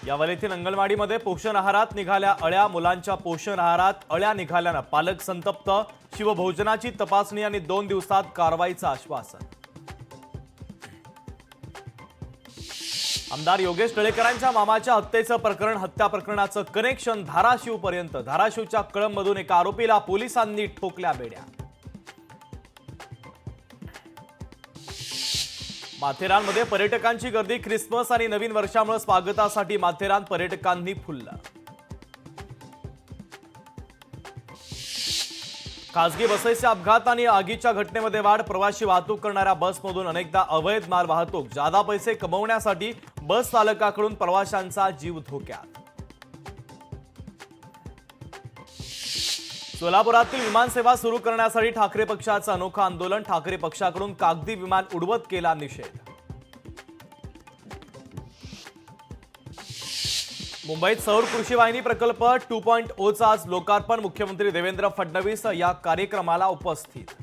यावेळी येथील अंगणवाडीमध्ये पोषण आहारात निघाल्या अळ्या, मुलांच्या पोषण आहारात अळ्या निघाल्यानं पालक संतप्त, शिवभोजनाची तपासणी आणि 2 दिवसात कारवाईचं आश्वासन। आमदार योगेश टिळेकरांच्या मामाच्या हत्येचं प्रकरण, हत्या प्रकरणाचं कनेक्शन धाराशिवपर्यंत। धाराशिवच्या कळंबमधून एका आरोपीला पोलिसांनी ठोकल्या बेड्या। माथेरानमध्ये पर्यटकांची गर्दी, ख्रिसमस आणि नवीन वर्षामुळे स्वागतासाठी माथेरान पर्यटकांनी फुललं। खासगी बसेसच्या अपघात आणि आगीच्या घटनेमध्ये वाढ, प्रवासी वाहतूक करणाऱ्या बसमधून अनेकदा अवैध माल वाहतूक, जादा पैसे कमवण्यासाठी बस चालकाकडून प्रवाशांचा जीव धोक्यात। सोलापुरातील विमानसेवा सुरू करण्यासाठी ठाकरे पक्षाचं अनोखं आंदोलन, ठाकरे पक्षाकडून कागदी विमान उडवत केला निषेध। मुंबईत सौर कृषी वाहिनी प्रकल्प 2.0 चा आज लोकार्पण, मुख्यमंत्री देवेंद्र फडणवीस या कार्यक्रमाला उपस्थित।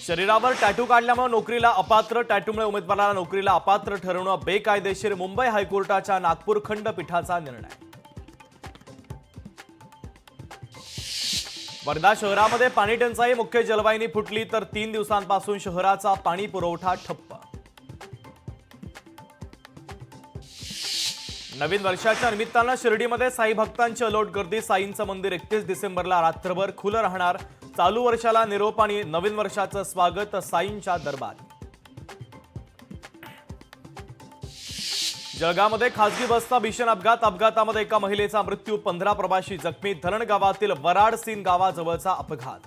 शरीरावर टॅटू काढल्यामुळे नोकरीला अपात्र, टॅटूमुळे उमेदवाराला नोकरीला अपात्र ठरवणं बेकायदेशीर, मुंबई हायकोर्टाच्या नागपूर खंडपीठाचा निर्णय। वर्धा शहरामध्ये पाणी टंचाई, मुख्य जलवाहिनी फुटली तर 3 दिवसांपासून शहराचा पाणी पुरवठा ठप्प। नवीन वर्षाच्या निमित्तानं शिर्डीमध्ये साई भक्तांची अलोट गर्दी, साईंचं मंदिर 31 डिसेंबरला रात्रभर खुलं राहणार, चालू वर्षाला निरोप आणि नवीन वर्षाचं स्वागत साईंच्या दरबारी। जळगावमध्ये खासगी बसचा भीषण अपघात, अपघातामध्ये एका महिलेचा मृत्यू, 15 प्रवासी जखमी, धरण गावातील वराडसीन गावाजवळचा अपघात।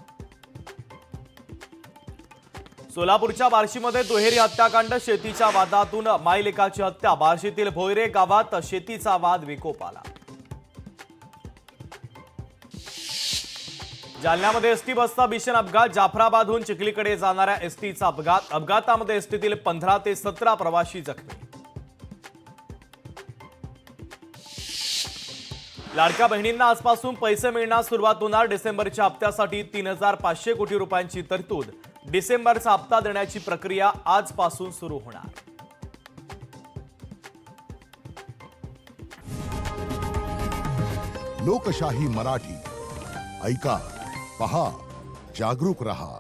सोलापूरच्या बार्शीमध्ये दुहेरी हत्याकांड, शेतीच्या वादातून मायलेकाची हत्या, बार्शीतील भोयरे गावात शेतीचा वाद विकोपाला। जालन्यामध्ये एसटी बसचा भीषण अपघात, जाफराबादहून चिखलीकडे जाणाऱ्या एसटीचा अपघात, अपघातामध्ये एसटीतील 15 ते 17 प्रवासी जखमी। लाडक्या बहिणींना आजपासून पैसे मिळण्यास सुरुवात होणार, डिसेंबरच्या हप्त्यासाठी 3,500 कोटी रुपयांची तरतूद, डिसेंबरचा हप्ता देण्याची प्रक्रिया आजपासून सुरू होणार। लोकशाही मराठी ऐका, पहा, जागरूक रहा।